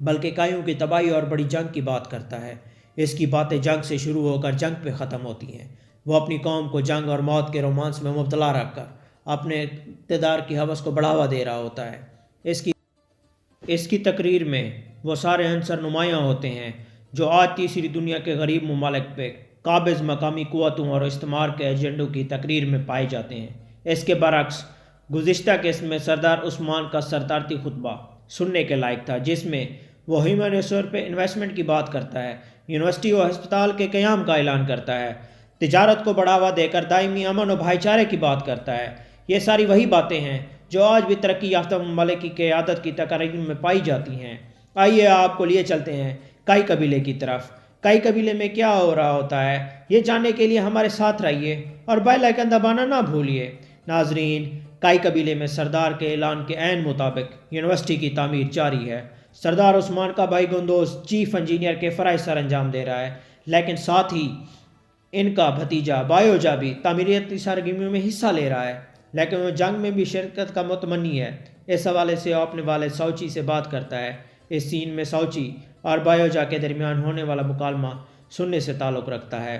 بلکہ کائیوں کی تباہی اور بڑی جنگ کی بات کرتا ہے۔ اس کی باتیں جنگ سے شروع ہو کر جنگ پہ ختم ہوتی ہیں۔ وہ اپنی قوم کو جنگ اور موت کے رومانس میں مبتلا رکھ کر اپنے اقتدار کی ہوس کو بڑھاوا دے رہا ہوتا ہے۔ اس کی تقریر میں وہ سارے عنصر نمایاں ہوتے ہیں جو آج تیسری دنیا کے غریب ممالک پہ قابض مقامی قوتوں اور استعمار کے ایجنڈوں کی تقریر میں پائے جاتے ہیں۔ اس کے برعکس گزشتہ قسط میں سردار عثمان کا صدارتی خطبہ سننے کے لائق تھا، جس میں وہ ہیومن ریسورس پہ انویسٹمنٹ کی بات کرتا ہے، یونیورسٹی و ہسپتال کے قیام کا اعلان کرتا ہے، تجارت کو بڑھاوا دے کر دائمی امن و بھائی چارے کی بات کرتا ہے۔ یہ ساری وہی باتیں ہیں جو آج بھی ترقی یافتہ ممالک کی قیادت کی تقاریر میں پائی جاتی ہیں۔ آئیے آپ کو لیے چلتے ہیں کائی قبیلے کی طرف۔ کائی قبیلے میں کیا ہو رہا ہوتا ہے یہ جاننے کے لیے ہمارے ساتھ رہیے اور بیل آئیکن دبانا نہ بھولیے۔ ناظرین، کائی قبیلے میں سردار کے اعلان کے عین مطابق یونیورسٹی کی تعمیر جاری ہے۔ سردار عثمان کا بھائی گندوز چیف انجینئر کے فرائض سر انجام دے رہا ہے، لیکن ساتھ ہی ان کا بھتیجا بایوجا بھی تعمیراتی سرگرمیوں میں حصہ لے رہا ہے، لیکن وہ جنگ میں بھی شرکت کا متمنی ہے۔ اس حوالے سے وہ اپنے والد ساوچی سے بات کرتا ہے۔ اس سین میں ساوچی اور بایوجا کے درمیان ہونے والا مکالمہ سننے سے تعلق رکھتا ہے۔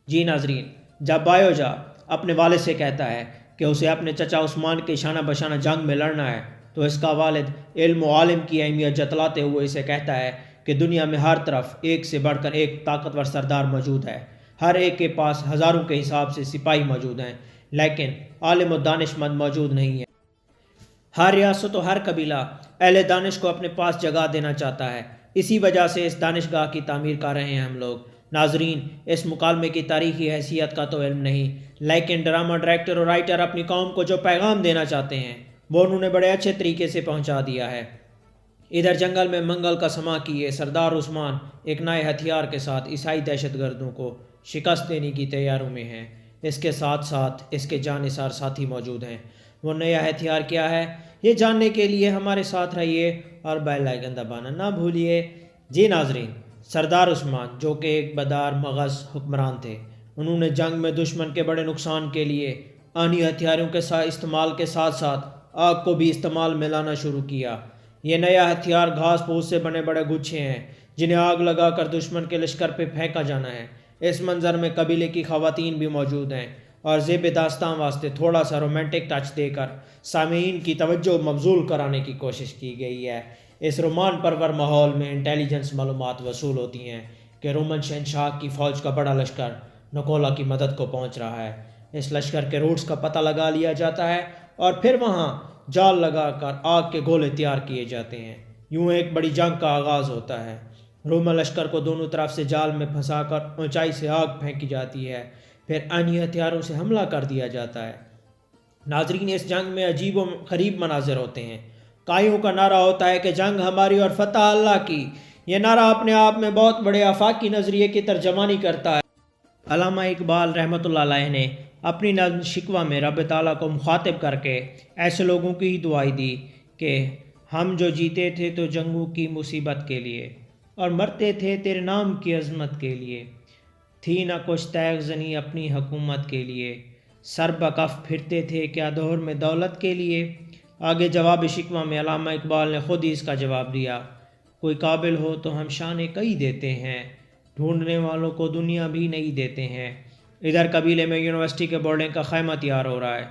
جی ناظرین، جب بایوجا اپنے والد سے کہتا ہے کہ اسے اپنے چچا عثمان کے شانہ بشانہ جنگ میں لڑنا ہے، تو اس کا والد علم و عالم کی اہمیت جتلاتے ہوئے اسے کہتا ہے کہ دنیا میں ہر طرف ایک سے بڑھ کر ایک طاقتور سردار موجود ہے۔ ہر ایک کے پاس ہزاروں کے حساب سے سپاہی موجود ہیں، لیکن عالم و دانش مند موجود نہیں ہیں۔ ہر ریاست و ہر قبیلہ اہل دانش کو اپنے پاس جگہ دینا چاہتا ہے، اسی وجہ سے اس دانشگاہ کی تعمیر کر رہے ہیں ہم لوگ۔ ناظرین، اس مکالمے کی تاریخی حیثیت کا تو علم نہیں، لیکن ڈرامہ ڈائریکٹر اور رائٹر اپنی قوم کو جو پیغام دینا چاہتے ہیں وہ انہوں نے بڑے اچھے طریقے سے پہنچا دیا ہے۔ ادھر جنگل میں منگل کا سماں کیے سردار عثمان ایک نئے ہتھیار کے ساتھ عیسائی دہشت گردوں کو شکست دینے کی تیاریوں میں ہیں۔ اس کے ساتھ ساتھ اس کے جانثار ساتھی موجود ہیں۔ وہ نیا ہتھیار کیا ہے یہ جاننے کے لیے ہمارے ساتھ رہیے اور بیل آئیکن دبانا نہ بھولیے۔ جی ناظرین، سردار عثمان جو کہ ایک بدار مغز حکمران تھے، انہوں نے جنگ میں دشمن کے بڑے نقصان کے لیے آنی ہتھیاروں کے استعمال کے ساتھ ساتھ آگ کو بھی استعمال میں لانا شروع کیا۔ یہ نیا ہتھیار گھاس پھوس سے بنے بڑے گچھے ہیں جنہیں آگ لگا کر دشمن کے لشکر پہ پھینکا جانا ہے۔ اس منظر میں قبیلے کی خواتین بھی موجود ہیں اور زیب داستان واسطے تھوڑا سا رومانٹک ٹچ دے کر سامعین کی توجہ مبذول کرانے کی کوشش کی گئی ہے۔ اس رومان پرور ماحول میں انٹیلیجنس معلومات وصول ہوتی ہیں کہ رومن شہنشاہ کی فوج کا بڑا لشکر نکولا کی مدد کو پہنچ رہا ہے۔ اس لشکر کے روٹس کا پتہ لگا لیا جاتا ہے اور پھر وہاں جال لگا کر آگ کے گولے تیار کیے جاتے ہیں۔ یوں ایک بڑی جنگ کا آغاز ہوتا ہے۔ رومن لشکر کو دونوں طرف سے جال میں پھنسا کر اونچائی سے آگ پھینکی جاتی ہے، پھر آنی ہتھیاروں سے حملہ کر دیا جاتا ہے۔ ناظرین، اس جنگ میں عجیب و غریب مناظر ہوتے ہیں۔ کائیوں کا نعرہ ہوتا ہے کہ جنگ ہماری اور فتح اللہ کی۔ یہ نعرہ اپنے آپ میں بہت بڑے آفاقی نظریے کی ترجمانی کرتا ہے۔ علامہ اقبال رحمۃ اللہ علیہ نے اپنی نظم شکوہ میں رب تعالیٰ کو مخاطب کر کے ایسے لوگوں کی ہی دعائی دی کہ ہم جو جیتے تھے تو جنگوں کی مصیبت کے لیے اور مرتے تھے تیرے نام کی عظمت کے لیے، تھی نہ کچھ تیغ زنی اپنی حکومت کے لیے، سر بکف پھرتے تھے کیا دور میں دولت کے لیے۔ آگے جواب شکوہ میں علامہ اقبال نے خود ہی اس کا جواب دیا، کوئی قابل ہو تو ہم شان کئی دیتے ہیں، ڈھونڈنے والوں کو دنیا بھی نہیں دیتے ہیں۔ ادھر قبیلے میں یونیورسٹی کے بورڈنگ کا خیمہ تیار ہو رہا ہے۔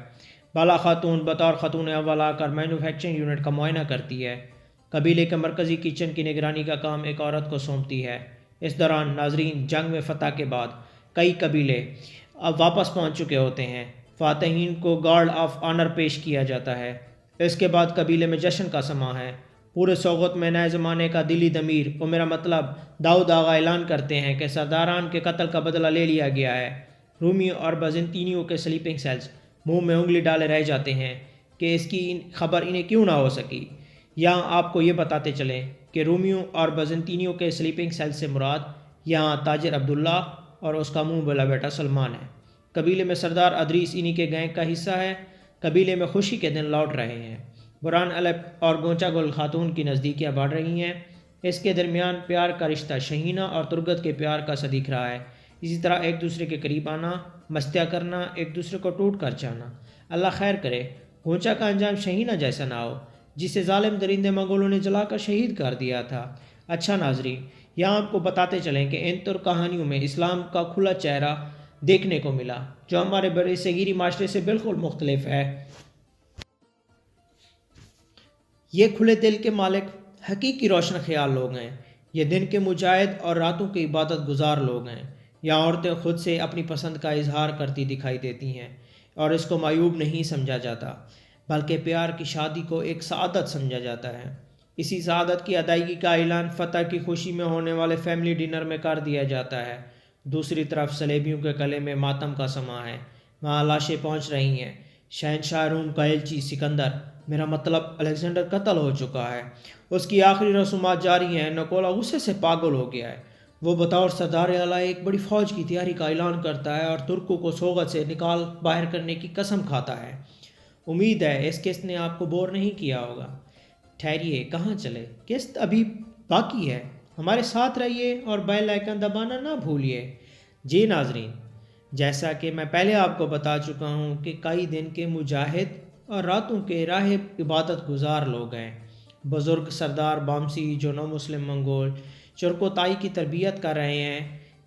بالا خاتون بطور خاتون اول آ کر مینوفیکچرنگ یونٹ کا معائنہ کرتی ہے۔ قبیلے کے مرکزی کچن کی نگرانی کا کام ایک عورت کو سونپتی ہے۔ اس دوران ناظرین، جنگ میں فتح کے بعد کئی قبیلے اب واپس پہنچ چکے ہوتے ہیں۔ فاتحین کو گارڈ آف آنر پیش کیا جاتا ہے۔ اس کے بعد قبیلے میں جشن کا سماں ہے۔ پورے سوغت میں نئے زمانے کا دلی ضمیر وہ میرا مطلب داؤد آغا اعلان کرتے ہیں کہ سرداران کے قتل کا بدلہ لے لیا گیا ہے۔ رومی اور بازنطینیوں کے سلیپنگ سیلز منہ میں انگلی ڈالے رہ جاتے ہیں کہ اس کی خبر انہیں کیوں نہ ہو سکی۔ یہاں آپ کو یہ بتاتے چلیں کہ رومیوں اور بازنطینیوں کے سلیپنگ سیل سے مراد یہاں تاجر عبداللہ اور اس کا منہ بولا بیٹا سلمان ہے۔ قبیلے میں سردار ادریس انہی کے گینگ کا حصہ ہے۔ قبیلے میں خوشی کے دن لوٹ رہے ہیں۔ بران الپ اور گونچا گل خاتون کی نزدیکیاں بڑھ رہی ہیں۔ اس کے درمیان پیار کا رشتہ شہینہ اور ترگت کے پیار کا صدیق رہا ہے۔ اسی طرح ایک دوسرے کے قریب آنا، مستیاں کرنا، ایک دوسرے کو ٹوٹ کر چاہنا۔ اللہ خیر کرے گونچا کا انجام شہینہ جیسا نہ ہو، جسے ظالم درندے منگولوں نے جلا کر شہید کر دیا تھا۔ اچھا ناظرین، یہاں آپ کو بتاتے چلیں کہ ان تر کہانیوں میں اسلام کا کھلا چہرہ دیکھنے کو ملا، جو ہمارے بڑے صغیری معاشرے سے بالکل مختلف ہے۔ یہ کھلے دل کے مالک حقیقی روشن خیال لوگ ہیں۔ یہ دن کے مجاہد اور راتوں کے عبادت گزار لوگ ہیں۔ یہاں عورتیں خود سے اپنی پسند کا اظہار کرتی دکھائی دیتی ہیں اور اس کو معیوب نہیں سمجھا جاتا، بلکہ پیار کی شادی کو ایک سعادت سمجھا جاتا ہے۔ اسی سعادت کی ادائیگی کا اعلان فتح کی خوشی میں ہونے والے فیملی ڈنر میں کر دیا جاتا ہے۔ دوسری طرف سلیبیوں کے گلے میں ماتم کا سماں ہے۔ وہاں لاشیں پہنچ رہی ہیں۔ شہنشاہ روم کا ایلچی سکندر، میرا مطلب الیگزینڈر، قتل ہو چکا ہے۔ اس کی آخری رسومات جاری ہیں۔ نکولا غصے سے پاگل ہو گیا ہے۔ وہ بطور سردار اعلیٰ ایک بڑی فوج کی تیاری کا اعلان کرتا ہے اور ترکوں کو سوغت سے نکال باہر کرنے کی قسم کھاتا ہے۔ امید ہے اس قسط نے آپ کو بور نہیں کیا ہوگا۔ ٹھہریے، کہاں چلے؟ قسط ابھی باقی ہے، ہمارے ساتھ رہیے اور بیل آئیکن دبانا نہ بھولیے۔ جی ناظرین، جیسا کہ میں پہلے آپ کو بتا چکا ہوں کہ کئی دن کے مجاہد اور راتوں کے راہب عبادت گزار لوگ ہیں۔ بزرگ سردار بامسی جو نو مسلم منگول چرکوتائی کی تربیت کر رہے ہیں،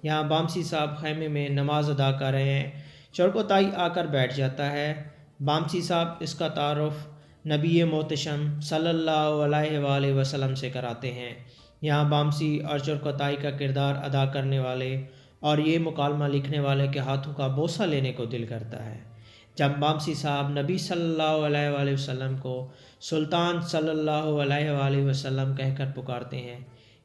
یہاں بامسی صاحب خیمے میں نماز ادا کر رہے ہیں۔ چرکوتائی آ کر بیٹھ جاتا ہے۔ بامسی صاحب اس کا تعارف نبی محتشم صلی اللہ علیہ وآلہ وسلم سے کراتے ہیں۔ یہاں بامسی اور چرکوتائی کا کردار ادا کرنے والے اور یہ مکالمہ لکھنے والے کے ہاتھوں کا بوسہ لینے کو دل کرتا ہے۔ جب بامسی صاحب نبی صلی اللہ علیہ وآلہ وسلم کو سلطان صلی اللہ علیہ وآلہ وسلم کہہ کر پکارتے ہیں،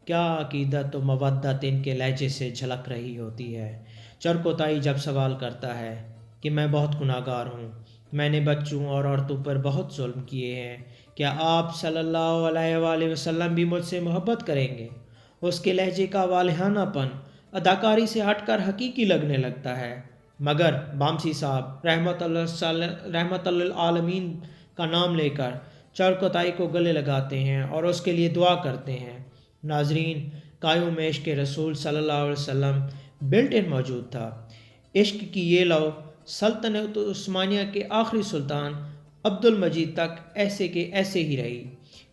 کیا عقیدت و مودت ان کے لہجے سے جھلک رہی ہوتی ہے۔ چرکوتائی جب سوال کرتا ہے کہ میں بہت گناہگار ہوں، میں نے بچوں اور عورتوں پر بہت ظلم کیے ہیں، کیا آپ صلی اللہ علیہ وآلہ وسلم بھی مجھ سے محبت کریں گے؟ اس کے لہجے کا والہانہ پن اداکاری سے ہٹ کر حقیقی لگنے لگتا ہے، مگر بامسی صاحب رحمت للعالمین کا نام لے کر چرکوتائی کو گلے لگاتے ہیں اور اس کے لیے دعا کرتے ہیں۔ ناظرین، کایوں میں عشق رسول صلی اللہ علیہ وسلم بلٹ ان موجود تھا۔ عشق کی یہ لو سلطنت عثمانیہ کے آخری سلطان عبد المجید تک ایسے کے ایسے ہی رہی۔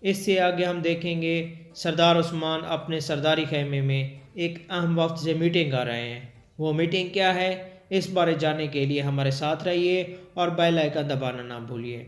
اس سے آگے ہم دیکھیں گے سردار عثمان اپنے سرداری خیمے میں ایک اہم وفد سے میٹنگ کر رہے ہیں۔ وہ میٹنگ کیا ہے، اس بارے جاننے کے لیے ہمارے ساتھ رہیے اور بیل آئیکن دبانا نہ بھولیے۔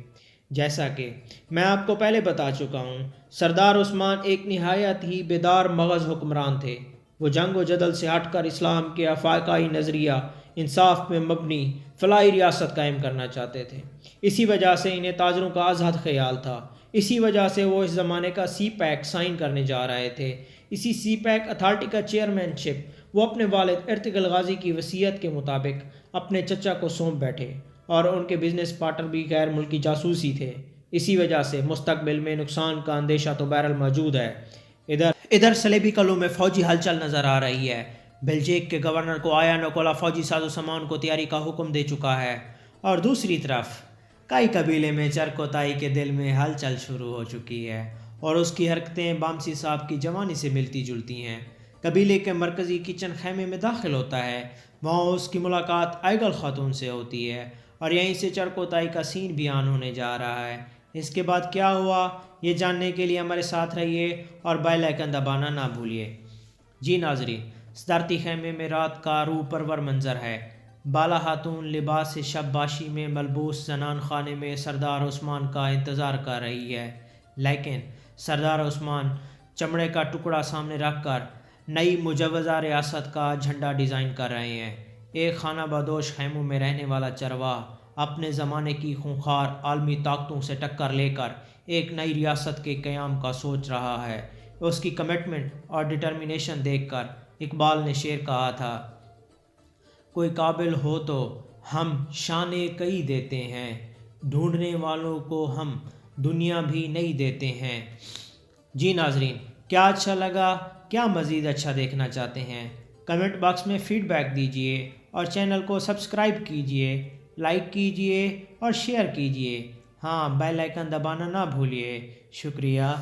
جیسا کہ میں آپ کو پہلے بتا چکا ہوں، سردار عثمان ایک نہایت ہی بیدار مغز حکمران تھے۔ وہ جنگ و جدل سے ہٹ کر اسلام کے افاقائی نظریہ انصاف میں مبنی فلاحی ریاست قائم کرنا چاہتے تھے۔ اسی وجہ سے انہیں تاجروں کا ازحد خیال تھا۔ اسی وجہ سے وہ اس زمانے کا سی پیک سائن کرنے جا رہے تھے۔ اسی سی پیک اتھارٹی کا چیئرمین شپ وہ اپنے والد ارطغرل غازی کی وصیت کے مطابق اپنے چچا کو سونپ بیٹھے، اور ان کے بزنس پارٹنر بھی غیر ملکی جاسوس ہی تھے۔ اسی وجہ سے مستقبل میں نقصان کا اندیشہ تو بہرحال موجود ہے۔ ادھر سلیبی قلعوں میں فوجی ہلچل نظر آ رہی ہے۔ بیلجیک کے گورنر کو آیا نکولا فوجی ساز و سامان کو تیاری کا حکم دے چکا ہے، اور دوسری طرف کئی قبیلے میں چرکوتائی کے دل میں ہلچل شروع ہو چکی ہے، اور اس کی حرکتیں بامسی صاحب کی جوانی سے ملتی جلتی ہیں۔ قبیلے کے مرکزی کچن خیمے میں داخل ہوتا ہے۔ وہاں اس کی ملاقات آئگل خاتون سے ہوتی ہے، اور یہیں سے چرکوتائی کا سین بیان ہونے جا رہا ہے۔ اس کے بعد کیا ہوا، یہ جاننے کے لیے ہمارے ساتھ رہیے اور بیل آئیکن دبانا نہ بھولیے۔ جی ناظرین، صدارتی خیمے میں رات کا روح پرور منظر ہے۔ بالا خاتون لباس شب باشی میں ملبوس زنان خانے میں سردار عثمان کا انتظار کر رہی ہے، لیکن سردار عثمان چمڑے کا ٹکڑا سامنے رکھ کر نئی مجوزہ ریاست کا جھنڈا ڈیزائن کر رہے ہیں۔ ایک خانہ بدوش خیموں میں رہنے والا چرواہ اپنے زمانے کی خونخوار عالمی طاقتوں سے ٹکر لے کر ایک نئی ریاست کے قیام کا سوچ رہا ہے۔ اس کی کمٹمنٹ اور ڈٹرمنیشن دیکھ کر اقبال نے شعر کہا تھا، کوئی قابل ہو تو ہم شانے کئی دیتے ہیں، ڈھونڈنے والوں کو ہم دنیا بھی نہیں دیتے ہیں۔ جی ناظرین، کیا اچھا لگا؟ کیا مزید اچھا دیکھنا چاہتے ہیں؟ کمنٹ باکس میں فیڈ بیک دیجیے اور چینل کو سبسکرائب کیجیے، لائک کیجیے اور شیئر کیجیے۔ ہاں، بیل آئیکن دبانا نہ بھولیے۔ شکریہ۔